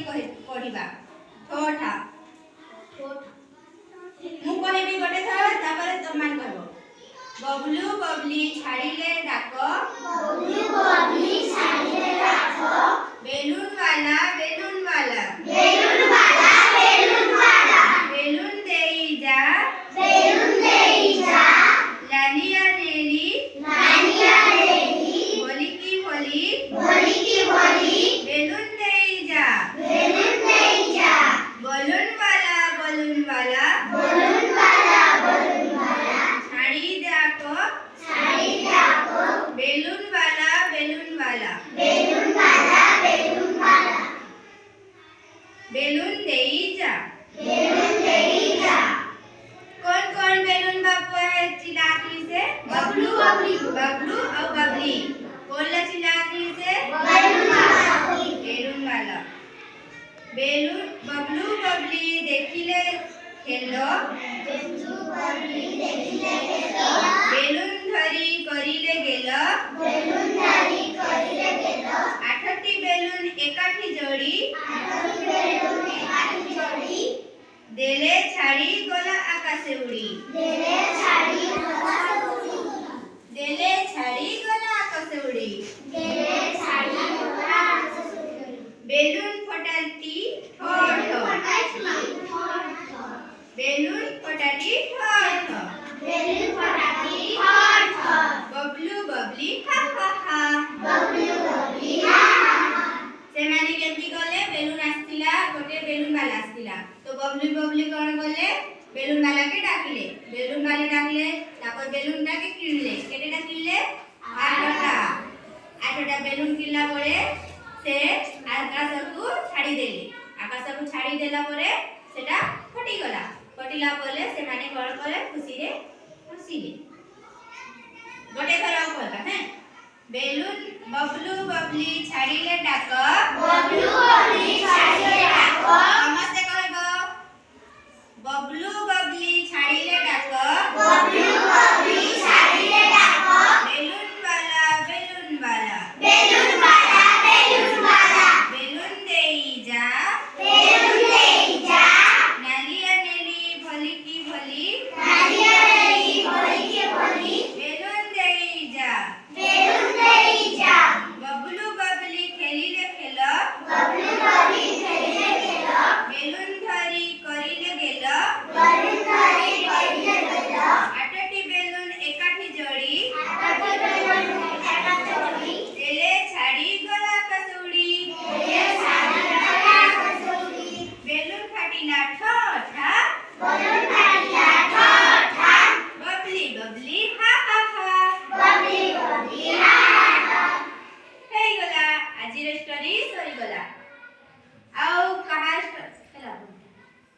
करी पढ़िबा ठोठा मु कहबी गोटे थर तापर तमान कहबो बबलू बबली छाड़ीले डाक बबलू बबली छाड़ीले डाक बेलून वाला बेलून वाला बेलून वाला बेलून वाला बेलून देई जा बेलून देई जा लालिया नेली लालिया नेली बोली की बोली बोली की बोली बेलून देई जा बेलून देई जा बलून वाला बलून वाला बलून वाला बलून वाला छाड़ी डाको छाड़ी डाक बेलून वाला बेलून वाला बेलून वाला बेलून वाला बेलून देई जा बेलून देई जा कौन कौन बेलून बापू है चिल्लाती से बबलू बबली बबलू और बबली कौन ला चिल्लाती से बेलून वाला बेलून वाला बेलून बबलू बबली देखिले खेलो बबलू बबली देखिले गेलो बेलून धरी करिले गेलो बेलून धरी करिले गेलो आठटी बेलून एकाठी जोड़ी आठटी बेलून एकाठी जोड़ी देले छाड़ी गला आकाशे उड़ी देले छाड़ी आकाशे उड़ी देले छाड़ी गला आकाशे उड़ी देले छाड़ी आकाशे उड़ी बेलून फटाती ठोठ बेलून फटाती ठोठ बेलून फटाती ठोठ बबलू बबली हा हा हा बबलू बबली हा हा हा से माने केमती गले बेलून आस्तिला गोटे बेलून वाला आस्तिला तो बबलू बबली कोन गले बेलून वाला के डाकिले बेलून वाले डाकिले तापर बेलून टा के किनले केटेटा किनले आठटा बेलून किनला परे से आकाश को छाड़ी देले आकाश को छाड़ी देला परे सेटा फटी गला फटिला परे से माने कोन करे खुशी रे हसीले गोटे थरा कहता हैं बेलून बबलू बबली छाड़ीले डाक बबलू बबली छाड़ीले डाक समस्ते कहबो बबलू बबली छाड़ीले डाक बबलू बबली छाड़ीले डाक बेलून वाला बेलून वाला बेलून वाला बेलून वाला बेलून देई जा बेलून देई जा नालिया नेली भली की भली नालिया नेली भली की भली बेलून देई जा बेलून देई जा बबलू बबली खेलिले खेलो बबलू बबली खेलिले गेलो बेलून धरी करिले गेलो बेलून धरी करिले गेलो आठटी बेलून एकाठी जोड़ी आठटी बेलून एकाठी जोड़ी देले छाड़ी गला कसुड़ी देले छाड़ी गला कसुड़ी बेलून फाटिला ठोठा बेलून फाटिला ठोठा बबली बबली हा हा हा बबली बबली हा हा हा हेई गला आजिर स्टोरी सरी गला आउ कहा